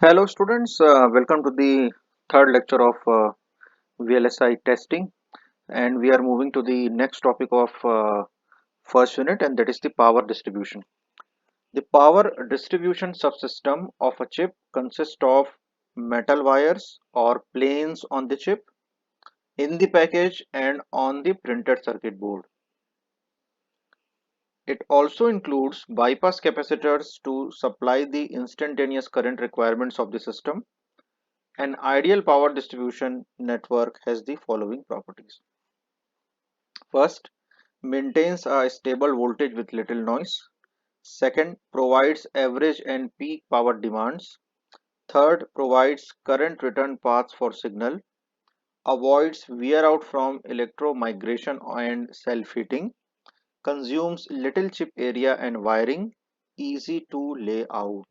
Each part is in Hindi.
Hello students, welcome to the third lecture of VLSI testing, and we are moving to the next topic of first unit, and that is the power distribution. The power distribution subsystem of a chip consists of metal wires or planes on the chip, in the package and on the printed circuit board. It also includes bypass capacitors to supply the instantaneous current requirements of the system. An ideal power distribution network has the following properties. First, maintains a stable voltage with little noise. Second, provides average and peak power demands. Third, provides current return paths for signal. Avoids wear out from electromigration and self-heating. Consumes little chip area and wiring. Easy to lay out.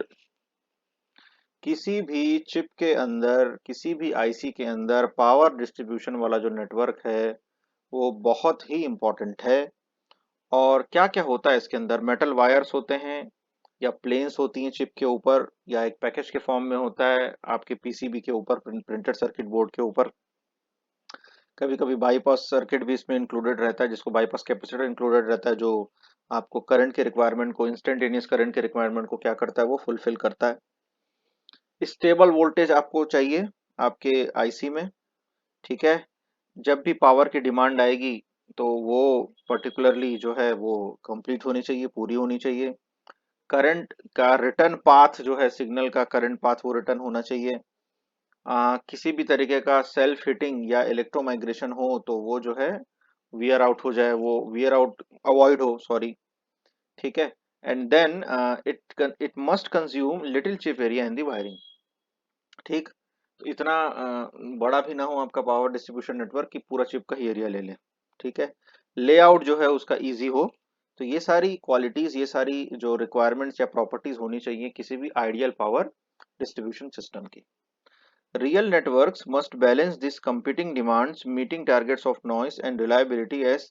किसी भी चिप के अंदर, किसी भी आईसी के अंदर पावर डिस्ट्रीब्यूशन वाला जो नेटवर्क है वो बहुत ही इम्पोर्टेंट है। और क्या क्या होता है इसके अंदर, मेटल वायर्स होते हैं या प्लेन्स होती हैं चिप के ऊपर, या एक पैकेज के फॉर्म में होता है आपके पीसीबी के ऊपर, प्रिंटेड सर्किट बोर्ड के ऊपर। कभी कभी बाईपास सर्किट भी इसमें इंक्लूडेड रहता है, जिसको बाईपास कैपेसिटर इंक्लूडेड रहता है, जो आपको करंट के रिक्वायरमेंट को, इंस्टेंटेनियस करंट के रिक्वायरमेंट को क्या करता है, वो फुलफिल करता है। स्टेबल वोल्टेज आपको चाहिए आपके आईसी में, ठीक है। जब भी पावर की डिमांड आएगी तो वो पर्टिकुलरली जो है वो कंप्लीट होनी चाहिए, पूरी होनी चाहिए। करंट का रिटर्न पाथ जो है, सिग्नल का करंट पाथ, वो रिटर्न होना चाहिए। किसी भी तरीके का सेल्फ हिटिंग या इलेक्ट्रोमाइग्रेशन हो तो वो जो है वियर आउट हो जाए, वो वियर आउट अवॉइड हो, सॉरी, ठीक है। And then it must consume little chip area in the wiring, ठीक। तो इतना बड़ा भी ना हो आपका पावर डिस्ट्रीब्यूशन नेटवर्क कि पूरा चिप का ही एरिया ले ले, ठीक है। लेआउट जो है उसका इजी हो। तो ये सारी क्वालिटीज, ये सारी जो रिक्वायरमेंट्स या प्रॉपर्टीज होनी चाहिए किसी भी आइडियल पावर डिस्ट्रीब्यूशन सिस्टम की। Real networks must balance this competing demands, meeting targets of noise and reliability as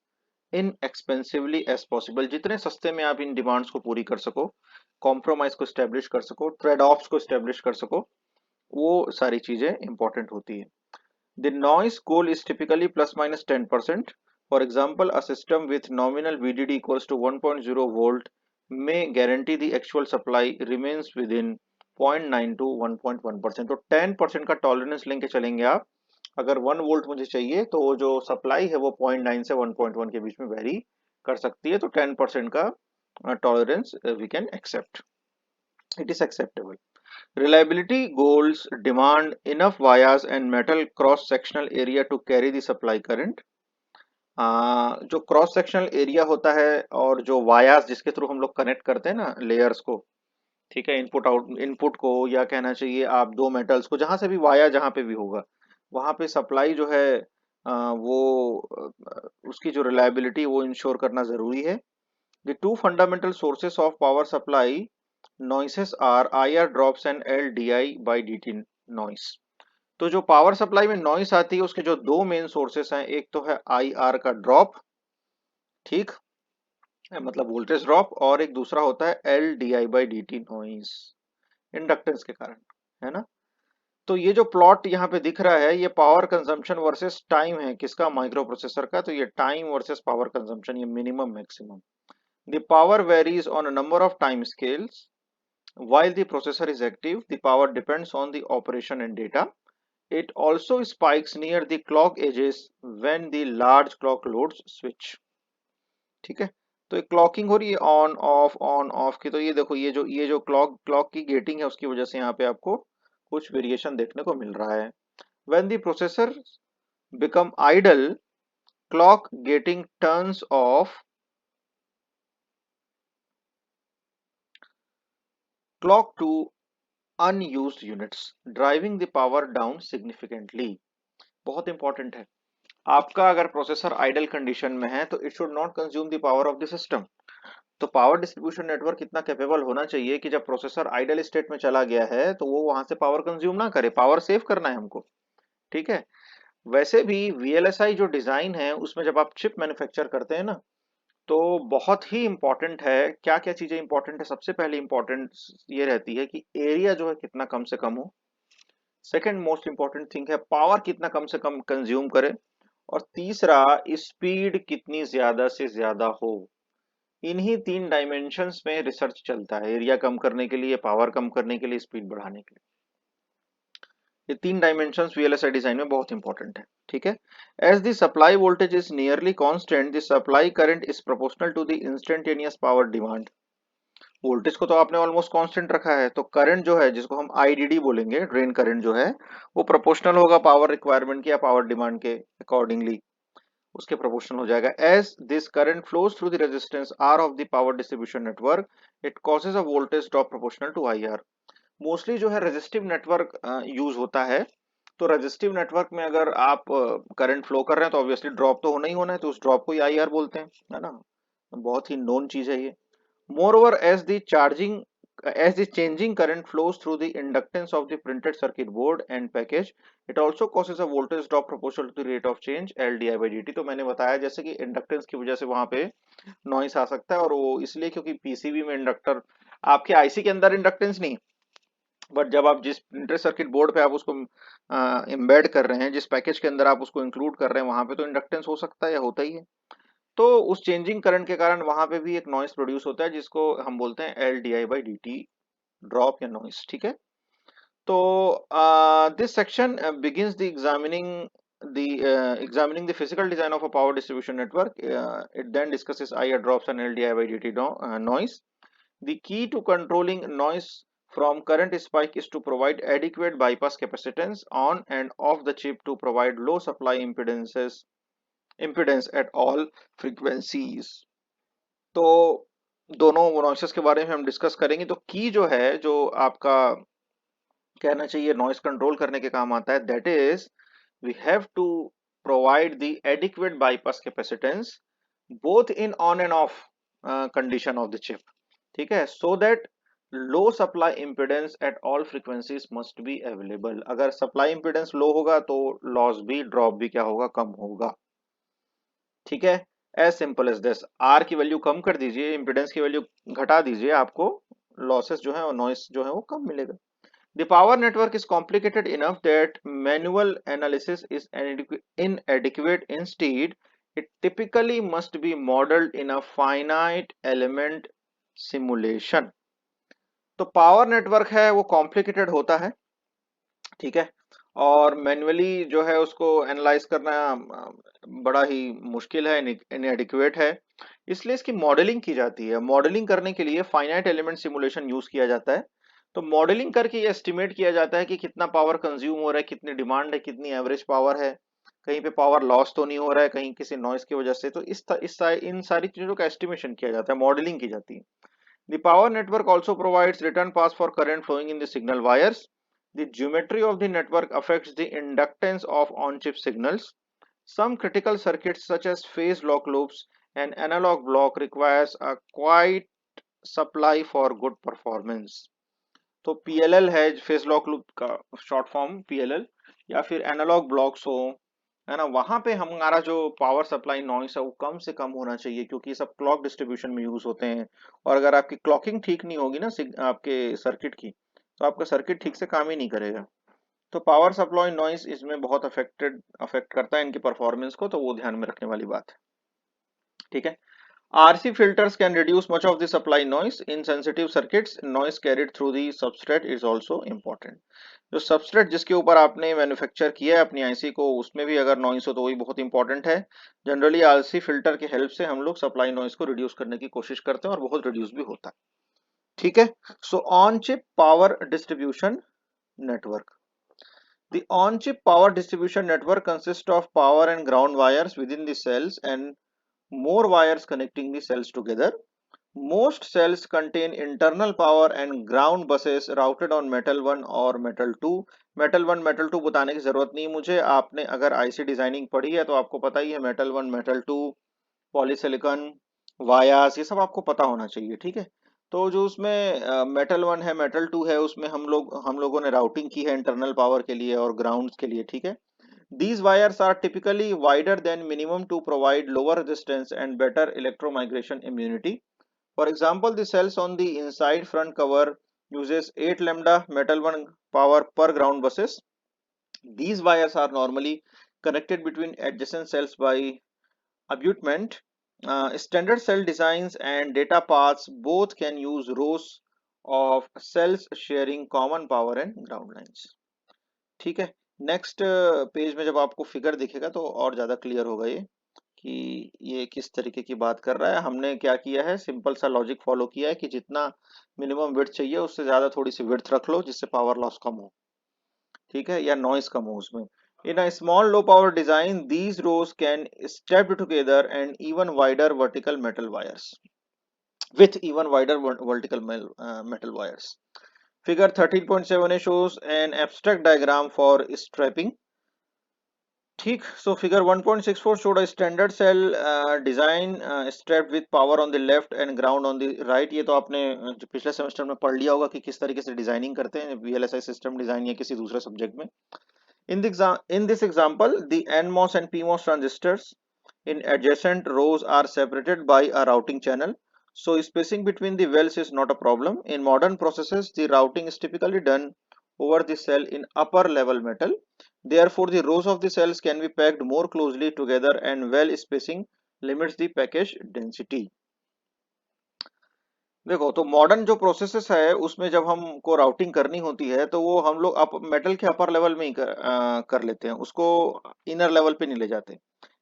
inexpensively as possible. जितने सस्ते में आप इन डिमांड्स को पूरी कर सको, कॉम्प्रोमाइज को स्टैब्लिश कर सको, ट्रेड ऑफ्स को स्टैब्लिश कर सको, वो सारी चीजें इंपॉर्टेंट होती है। The noise goal is typically plus minus 10%. For example, a system with nominal VDD equals to 1.0 volt may guarantee the actual supply remains within 0.9 to 1.1%. तो 10% का टॉलरेंस लेके चलेंगे आप। अगर 1 वोल्ट मुझे चाहिए तो वो जो सप्लाई है वो 0.9 से 1.1 के बीच में वेरी कर सकती है। तो 10% का tolerance we can accept, it is acceptable. Reliability goals demand enough wires and metal cross sectional area to carry the supply current. जो क्रॉस सेक्शनल एरिया होता है और जो वायर्स जिसके थ्रू हम लोग कनेक्ट करते हैं ना लेयर्स को, ठीक है, इनपुट आउट इनपुट को, या कहना चाहिए आप दो मेटल्स को, जहां से भी वायर जहां पे भी होगा वहां पे सप्लाई जो है उसकी जो रिलायबिलिटी वो इंश्योर करना जरूरी है। The two fundamental sources of power supply noises are IR drops and LDI by DT noise। तो जो पावर सप्लाई में नॉइस आती है उसके जो दो मेन सोर्सेस हैं, एक तो है IR का ड्रॉप, ठीक, मतलब वोल्टेज ड्रॉप, और एक दूसरा होता है LDI by DT noise, inductance के कारण, है ना। तो ये जो प्लॉट यहाँ पे दिख रहा है ये पावर कंजम्पशन वर्सेस टाइम है, किसका, माइक्रो प्रोसेसर का। तो ये टाइम वर्सेस पावर कंजम्पशन, ये minimum maximum. The power varies on a number of time scales. While the processor is active, the power depends on the operation and data. It also spikes near the clock edges when the large clock loads switch। ठीक है, तो एक क्लॉकिंग हो रही है ऑन ऑफ की। तो ये देखो, ये जो क्लॉक की गेटिंग है उसकी वजह से यहाँ पे आपको कुछ वेरिएशन देखने को मिल रहा है। When the processor become idle, clock gating turns off, clock to unused units, driving the power down significantly। बहुत इंपॉर्टेंट है। आपका अगर प्रोसेसर आइडल कंडीशन में है तो it should not consume the power of the system. तो पावर डिस्ट्रीब्यूशन नेटवर्क इतना कैपेबल होना चाहिए कि जब प्रोसेसर आइडल स्टेट में चला गया है तो वो वहां से पावर कंज्यूम ना करे, पावर सेव करना है हमको, ठीक है। वैसे भी वीएलएसआई जो डिजाइन है उसमें जब आप चिप मैन्युफैक्चर करते हैं ना, तो बहुत ही इंपॉर्टेंट है, क्या क्या चीजें इंपॉर्टेंट है। सबसे पहले इंपॉर्टेंट ये रहती है कि एरिया जो है कितना कम से कम हो। सेकंड मोस्ट इंपॉर्टेंट थिंग है पावर कितना कम से कम कंज्यूम करे। और तीसरा स्पीड कितनी ज्यादा से ज्यादा हो। इन्हीं तीन डायमेंशंस में रिसर्च चलता है, एरिया कम करने के लिए, पावर कम करने के लिए, स्पीड बढ़ाने के लिए। ये तीन डायमेंशंस वीएलएसआई डिजाइन में बहुत इंपॉर्टेंट है। ठीक है। As the supply voltage is nearly constant, the supply current is proportional to the instantaneous power demand. Voltage को तो आपने ऑलमोस्ट कांस्टेंट रखा है, तो करंट जो है जिसको हम आईडीडी बोलेंगे, ड्रेन करंट जो है, वो प्रोपोर्शनल होगा पावर रिक्वायरमेंट के या पावर डिमांड के अकॉर्डिंगली, उसके प्रोपोर्शनल हो जाएगा। As this current flows through the resistance R of the power distribution network, it causes a voltage drop proportional to I R. Mostly जो है रेजिस्टिव नेटवर्क यूज होता है। तो रेजिस्टिव नेटवर्क में अगर आप करंट फ्लो कर रहे हैं तो ऑब्वियसली ड्रॉप तो होना ही होना है, तो उस ड्रॉप को ही आई आर बोलते हैं, है ना। बहुत ही नोन चीज है ये। Moreover, as the changing current flows through the inductance of the printed circuit board and package, it also causes a voltage drop proportional to the rate of change LDI by dt। तो मैंने बताया जैसे कि इंडक्टेंस की वजह से वहां पे नॉइस आ सकता है, और वो इसलिए क्योंकि पीसीबी में इंडक्टर, आपके आईसी के अंदर इंडक्टेंस नहीं, बट जब आप जिस प्रिंटेड सर्किट बोर्ड पे आप उसको एम्बेड कर रहे हैं, जिस पैकेज के अंदर आप उसको इंक्लूड कर रहे हैं, वहां पे तो इंडक्टेंस हो सकता है या होता ही है। तो उस चेंजिंग करंट के कारण वहां पे भी एक नॉइस प्रोड्यूस होता है, जिसको हम बोलते हैं L D I by D T, drop या नॉइस। ठीक है। तो this section begins the examining the physical design of a power distribution network. It then discusses IR drops and LDI by dt noise. The key to controlling noise from current spike is to provide adequate bypass capacitance on and off the chip to provide low supply impedance at all frequencies। तो दोनों नॉइसेस के बारे में हम डिस्कस करेंगे। तो की जो है, जो आपका कहना चाहिए नॉइस कंट्रोल करने के काम आता है, that is we have to provide the adequate bypass capacitance both in on and off condition of the chip. ठीक है। So that low supply impedance at all frequencies must be available. अगर सप्लाई इम्पिडेंस लो होगा तो लॉस भी, ड्रॉप भी क्या होगा, कम होगा। ठीक है। As simple as this, R की वैल्यू कम कर दीजिए, इम्पिडेंस की वैल्यू घटा दीजिए, आपको लॉसेस जो है और नॉइस जो है वो कम मिलेगा। The power network is complicated enough that manual analysis is inadequate. Instead, it typically must be modeled in a finite element simulation। तो पावर नेटवर्क है वो कॉम्प्लिकेटेड होता है। ठीक है। और मैन्युअली जो है उसको एनालाइज करना बड़ा ही मुश्किल है, इनएडिक्वेट है, इसलिए इसकी मॉडलिंग की जाती है। मॉडलिंग करने के लिए फाइनाइट एलिमेंट सिमुलेशन यूज किया जाता है। तो मॉडलिंग करके ये एस्टिमेट किया जाता है कि कितना पावर कंज्यूम हो रहा है, कितनी डिमांड है, कितनी एवरेज पावर है, कहीं पे पावर लॉस तो नहीं हो रहा है कहीं किसी नॉइस की वजह से। तो इन सारी चीजों का एस्टिमेशन किया जाता है, मॉडलिंग की जाती है। The power network also provides return paths for current flowing in the signal wires. The geometry of the network affects the inductance of on-chip signals. Some critical circuits such as phase lock loops and analog block requires a quiet supply for good performance। तो PLL है, फेज लॉक लूप का शॉर्ट फॉर्म PLL, या फिर एनालॉग ब्लॉक्स हो, है ना, वहां पे हमारा जो पावर सप्लाई नॉइस है वो कम से कम होना चाहिए, क्योंकि ये सब क्लॉक डिस्ट्रीब्यूशन में यूज होते हैं। और अगर आपकी क्लॉकिंग ठीक नहीं होगी ना आपके सर्किट की, तो आपका सर्किट ठीक से काम ही नहीं करेगा। तो पावर सप्लाई नॉइस इसमें बहुत अफेक्ट करता है इनकी परफॉर्मेंस को, तो वो ध्यान में रखने वाली बात है। ठीक है। RC filters can reduce much of the supply noise in sensitive circuits. Noise carried through the substrate is also important। जो सबस्ट्रेट जिसके ऊपर आपने मैन्युफैक्चर किया है अपनी आईसी को, उसमें भी अगर नॉइस हो तो वही बहुत इंपॉर्टेंट है। जनरली आरसी फिल्टर की हेल्प से हम लोग सप्लाई नॉइस को रिड्यूस करने की कोशिश करते हैं और बहुत रिड्यूस भी होता है। ठीक है। So on chip power distribution network. The on-chip power distribution network consists of power and ground wires within the cells and more wires connecting the cells together। Most cells contain internal power and ground buses routed on metal 1 और metal 2। metal 1 metal 2 बताने की जरूरत नहीं मुझे, आपने अगर आईसी डिजाइनिंग पढ़ी है तो आपको पता ही है metal 1 metal 2, पॉलीसिलिकॉन, वायास, ये सब आपको पता होना चाहिए। ठीक है। तो जो उसमें मेटल 1 है, मेटल 2 है, उसमें हम लोगों ने राउटिंग की है इंटरनल पावर के लिए और ग्राउंड के लिए। ठीक है। These wires are typically wider than minimum to provide lower resistance and better electromigration immunity. For example, the cells on the inside front cover uses 8 lambda metal 1 power per ground buses. These wires are normally connected between adjacent cells by abutment. Standard cell designs and data paths both can use rows of cells sharing common power and ground lines. ठीक है, नेक्स्ट पेज में जब आपको फिगर दिखेगा तो और ज्यादा क्लियर होगा ये कि ये किस तरीके की बात कर रहा है। हमने क्या किया है, सिंपल सा लॉजिक फॉलो किया है कि जितना मिनिमम विड्थ चाहिए उससे ज्यादा थोड़ी सी विड्थ रख लो जिससे पावर लॉस कम हो, ठीक है, या नॉइस कम हो उसमें। In a small low power design, these rows can stacked together and even wider vertical metal wires with even wider vertical metal wires. Figure 13.7a shows an abstract diagram for strapping. ठीक, so figure 1.64 showed a standard cell design strapped with power on the left and ground on the right. ये तो आपने जो पिछले सेमेस्टर में पढ़ लिया होगा कि किस तरीके से डिजाइनिंग करते हैं VLSI सिस्टम डिजाइन या किसी दूसरे सब्जेक्ट में। In this example, the NMOS and PMOS transistors in adjacent rows are separated by a routing channel. So spacing between the wells is not a problem. In modern processes, the routing is typically done over the cell in upper level metal. Therefore, the rows of the cells can be packed more closely together and well spacing limits the package density. देखो, तो मॉडर्न जो प्रोसेसेस है उसमें जब हमको राउटिंग करनी होती है तो वो हम लोग मेटल के अपर लेवल में ही कर लेते हैं, उसको इनर लेवल पे नहीं ले जाते।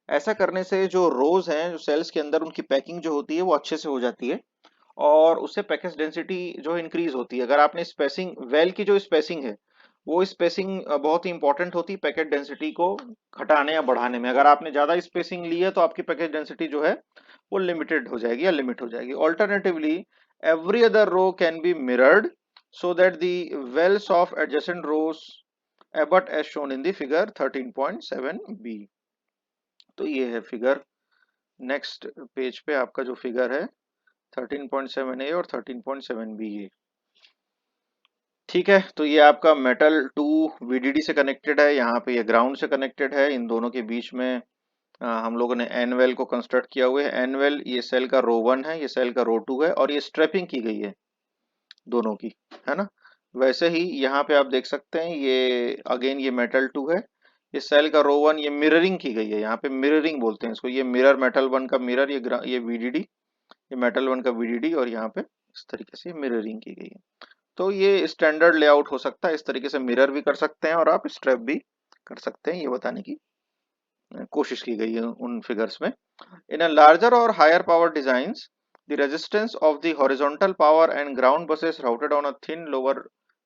ऐसा करने से जो रोज हैं, जो सेल्स के अंदर, उनकी पैकिंग जो होती है वो अच्छे से हो जाती है और उससे पैकेज डेंसिटी जो इंक्रीज होती है। अगर आपने स्पेसिंग, वेल की जो स्पेसिंग है वो स्पेसिंग बहुत ही इंपॉर्टेंट होती है पैकेज डेंसिटी को घटाने या बढ़ाने में। अगर आपने ज्यादा स्पेसिंग ली है तो आपकी पैकेज डेंसिटी जो है वो लिमिटेड हो जाएगी या लिमिट हो जाएगी। Alternatively every other row can be mirrored so that the wells of adjacent rows abut as shown in the figure 13.7b. तो ये है फिगर। नेक्स्ट पेज पे आपका जो फिगर है 13.7a और 13.7b है, ठीक है। तो ये आपका मेटल 2 VDD से कनेक्टेड है, यहाँ पे ये ग्राउंड से कनेक्टेड है। इन दोनों के बीच में हम लोगों ने एन वेल को कंस्ट्रक्ट किया हुआ है। एन वेल ये सेल का रो 1 है, ये सेल का रो 2 है और ये स्ट्रैपिंग की गई है दोनों की, है ना। वैसे ही यहाँ पे आप देख सकते हैं ये अगेन ये मेटल 2 है, ये सेल का रो 1, ये मिररिंग की गई है, यहाँ पे मिररिंग बोलते हैं इसको। ये मिरर मेटल 1 का मिरर, ये VDD, ये मेटल 1 का VDD और यहाँ पे इस तरीके से मिररिंग की गई है। तो ये स्टैंडर्ड लेआउट हो सकता है, इस तरीके से मिरर भी कर सकते हैं और आप स्ट्रैप भी कर सकते हैं, ये बताने की कोशिश की गई है उन फिगर्स में। इन अ लार्जर और higher power designs, the resistance of the horizontal power and ground buses routed on a thin lower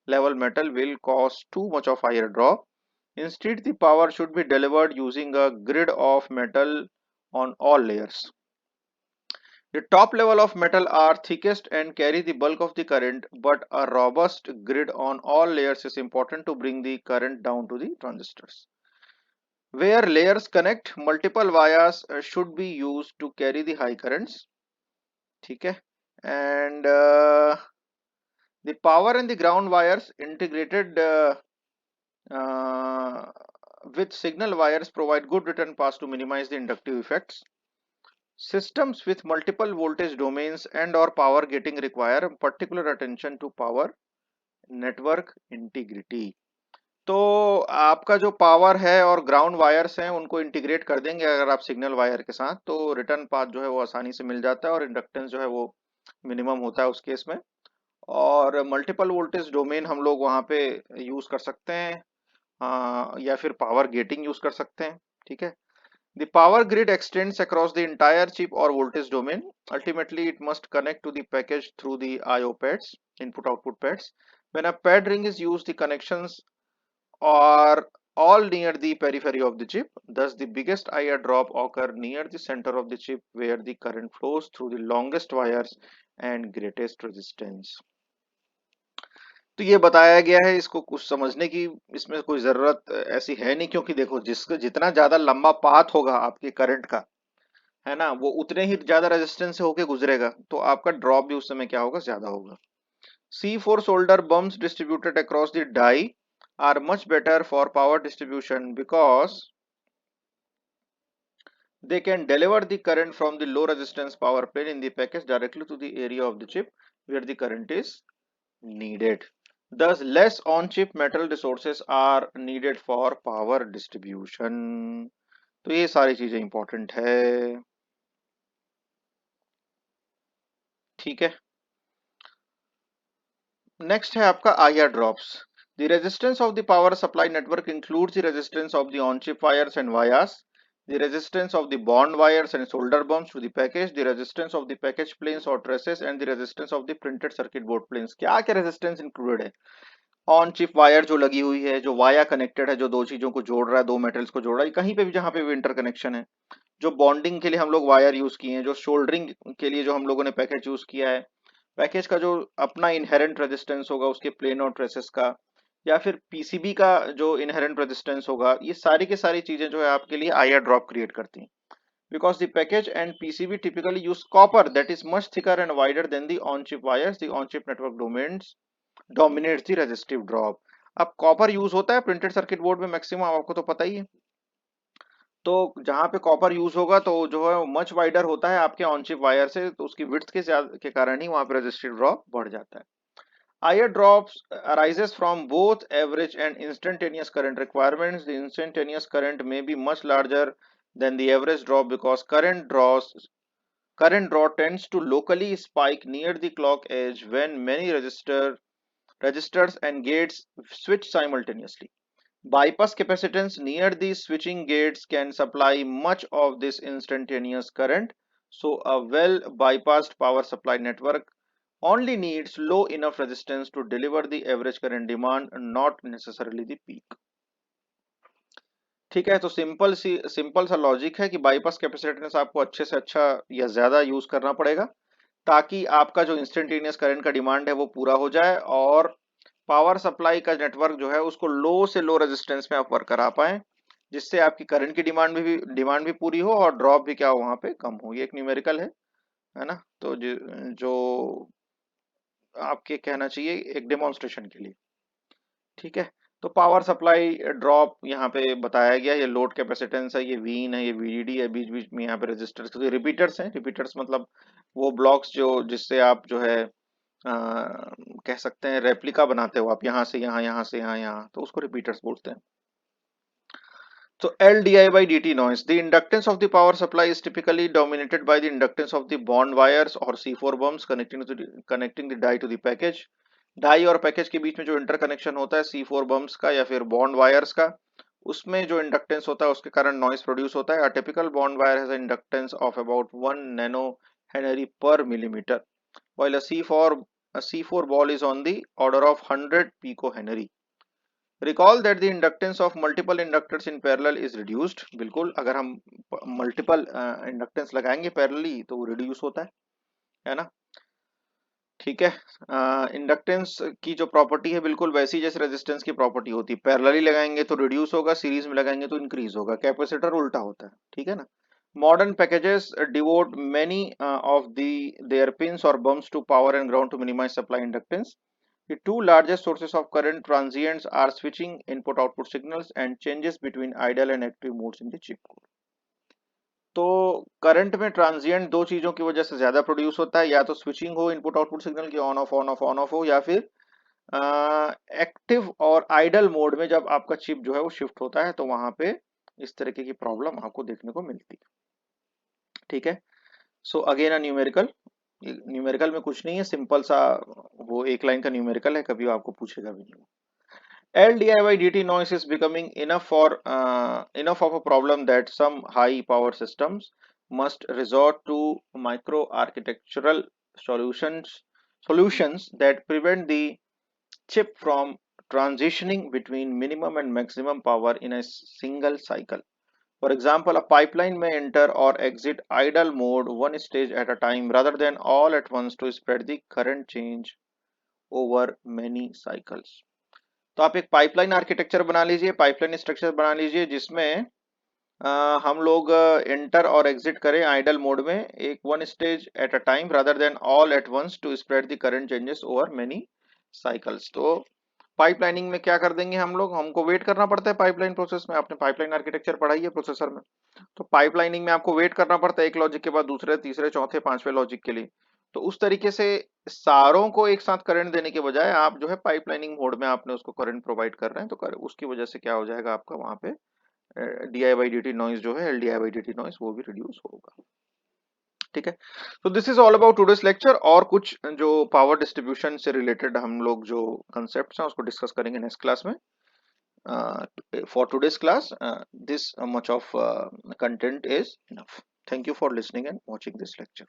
level metal will cause too much of higher drop. Instead, the power should be delivered using a grid of metal on all layers. The top level of metal are thickest and carry the bulk of the current, but a robust grid on all layers is important to bring the current down to the transistors. Where layers connect, multiple wires should be used to carry the high currents. ठीक है, and the power and the ground wires integrated uh, with signal wires provide good return paths to minimize the inductive effects. Systems with multiple voltage domains and or power gating require particular attention to power network integrity. तो आपका जो पावर है और ग्राउंड वायर्स हैं उनको इंटीग्रेट कर देंगे अगर आप सिग्नल वायर के साथ, तो रिटर्न पाथ जो है वो आसानी से मिल जाता है और इंडक्टेंस जो है वो मिनिमम होता है उस केस में। और मल्टीपल वोल्टेज डोमेन हम लोग वहाँ पे यूज कर सकते हैं, या फिर पावर गेटिंग यूज कर सकते हैं, ठीक है। The power grid extends across the entire chip or voltage domain. Ultimately, it must connect to the package through the I/O pads, input-output pads. When a pad ring is used, the connections are all near the periphery of the chip. Thus, the biggest IR drop occur near the center of the chip, where the current flows through the longest wires and greatest resistance. तो ये बताया गया है, इसको कुछ समझने की इसमें कोई जरूरत ऐसी है नहीं, क्योंकि देखो जिसका जितना ज्यादा लंबा पाथ होगा आपके करंट का, है ना, वो उतने ही ज्यादा रेजिस्टेंस से होके गुजरेगा, तो आपका ड्रॉप भी उस समय क्या होगा, ज्यादा होगा। C4 solder bumps distributed across the die are much better for power distribution because They can deliver the current from the low resistance power plane in the package directly to the area of the chip where the current is needed. Thus, less on-chip metal resources are needed for power distribution. तो ये सारी चीजें इंपॉर्टेंट है, ठीक है। नेक्स्ट है आपका IR drops. The resistance of the power supply network includes the resistance of the on-chip wires and vias, the resistance of the bond wires and solder bumps to the package, the resistance of the package planes or traces, and the resistance of the printed circuit board planes. क्या क्या रेजिस्टेंस इंक्लूडेड है? ऑन चिप वायर जो लगी हुई है, जो वाया कनेक्टेड है, जो दो चीजों को जोड़ रहा है, दो मेटल्स को जोड़ रहा है, कहीं पे भी जहां पे भी इंटरकनेक्शन है, जो बॉन्डिंग के लिए हम लोग वायर यूज किए हैं, जो शोल्डरिंग के लिए जो हम लोगों ने पैकेज यूज किया है, पैकेज का जो अपना इनहेरेंट रेजिस्टेंस होगा उसके प्लेन और ट्रेसेस का, या फिर पीसीबी का जो इनहेरेंट रेजिस्टेंस होगा, ये सारी की सारी चीजें जो है आपके लिए आईआर ड्रॉप क्रिएट करती हैं। Because the package and PCB typically use copper that is much thicker and wider than the on-chip wires, the on-chip network dominates the resistive drop. अब कॉपर यूज होता है प्रिंटेड सर्किट बोर्ड में मैक्सिमम, आपको तो पता ही है। तो जहां पे कॉपर यूज होगा तो जो है मच वाइडर होता है आपके ऑन चिप वायर से, तो उसकी विड्थ के कारण ही वहां पे रेजिस्टिव ड्रॉप बढ़ जाता है। Higher drops arises from both average and instantaneous current requirements. The instantaneous current may be much larger than the average drop because current draw tends to locally spike near the clock edge when many registers and gates switch simultaneously. Bypass capacitance near these switching gates can supply much of this instantaneous current, so a well bypassed power supply network only needs low enough resistance to deliver the average current demand, not necessarily the peak. ठीक है, तो सिंपल सा लॉजिक है कि बाईपास कैपेसिटेंस आपको अच्छे से अच्छा या ज्यादा यूज करना पड़ेगा ताकि आपका जो इंस्टेंटेनियस करंट का डिमांड है वो पूरा हो जाए और पावर सप्लाई का नेटवर्क जो है उसको लो से लो रेजिस्टेंस में आप वर्क करा पाए, जिससे आपकी करंट की डिमांड भी पूरी हो और ड्रॉप भी क्या हो वहां पे कम हो। ये एक न्यूमेरिकल है ना, तो जो आपके कहना चाहिए एक डेमोन्स्ट्रेशन के लिए, ठीक है। तो पावर सप्लाई ड्रॉप यहाँ पे बताया गया, ये लोड कैपेसिटेंस है, ये वीन है, ये वीडीडी है, बीच बीच में यहाँ पे रेजिस्टर्स, तो रिपीटर्स हैं। रिपीटर्स मतलब वो ब्लॉक्स जो जिससे आप जो है कह सकते हैं रेप्लिका बनाते हो आप, यहाँ से यहाँ, यहाँ से यहाँ, यहाँ, तो उसको रिपीटर्स बोलते हैं। So LDI by dt noise. The inductance of the power supply is typically dominated by the inductance of the bond wires or C4 bumps connecting the die to the package. Die और पैकेज के बीच में जो इंटरकनेक्शन होता है C4 बम्स का या फिर बॉन्ड वायर्स का, उसमें जो इंडक्टेंस होता है उसके कारण नॉइस प्रोड्यूस होता है। A typical bond wire has an inductance of about 1 nanohenry per millimeter, while a C4 ball is on the order of 100 picohenry. Recall that the inductance of multiple inductors in parallel is reduced. बिल्कुल, अगर हम मल्टीपल इंडक्टेंस लगाएंगे पैरेलली तो वो रिड्यूस होता है ना, ठीक है। इंडक्टेंस की जो प्रॉपर्टी है बिल्कुल वैसी जैसे रेजिस्टेंस की प्रॉपर्टी होती है, पैरेलली लगाएंगे तो रिड्यूस होगा, सीरीज में लगाएंगे तो इंक्रीज होगा। कैपेसिटर उल्टा होता है, ठीक है ना। Modern packages devote many of their pins or bumps to power and ground to minimize supply inductance. The two largest sources of current transients are switching input-output signals and changes between idle and active modes in the chip core. तो करंट में ट्रांजिएंट दो चीजों की वजह से ज्यादा प्रोड्यूस होता है, या तो स्विचिंग हो इनपुट आउटपुट सिग्नल की, on off on off on off हो, या फिर एक्टिव और आइडल मोड में जब आपका चिप जो है वो शिफ्ट होता है तो वहां पे इस तरीके की प्रॉब्लम आपको देखने को मिलती है, ठीक है। सो अगेन अ न्यूमेरिकल में कुछ नहीं है, सिंपल सा वो एक लाइन का न्यूमेरिकल है, कभी आपको पूछेगा भी नहीं। LDI by dt noise is becoming enough of a problem that some high power systems must resort to micro architectural solutions that prevent the chip from transitioning between minimum and maximum power in a single cycle. For example, a pipeline may enter or exit idle mode one stage at a time rather than all at once to spread the current change over many cycles. तो आप एक पाइपलाइन आर्किटेक्चर बना लीजिए, पाइपलाइन स्ट्रक्चर बना लीजिए जिसमें हम लोग एंटर और एग्जिट करें आइडल मोड में एक one stage at a time rather than all at once to spread the current changes over many cycles. तो पाइपलाइनिंग में क्या कर देंगे हम लोग, हमको वेट करना पड़ता है पाइपलाइन प्रोसेस में, आपने पाइपलाइन आर्किटेक्चर पढ़ाई है प्रोसेसर में। तो पाइपलाइनिंग में आपको वेट करना पड़ता है एक लॉजिक के बाद दूसरे, तीसरे, चौथे, पांचवें लॉजिक के लिए। तो उस तरीके से सारों को एक साथ करंट देने के बजाय आप जो है पाइपलाइनिंग मोड में आपने उसको करंट प्रोवाइड कर रहे हैं, तो उसकी वजह से क्या हो जाएगा आपका वहां पे D I by D T noise जो है, LDI/dt नॉइज, वो भी रिड्यूस होगा। ठीक है, तो this is all about today's lecture. और कुछ जो पावर डिस्ट्रीब्यूशन से रिलेटेड हम लोग जो कंसेप्ट हैं उसको डिस्कस करेंगे नेक्स्ट क्लास में। For today's class, this much of content is enough. Thank you for listening and watching this lecture.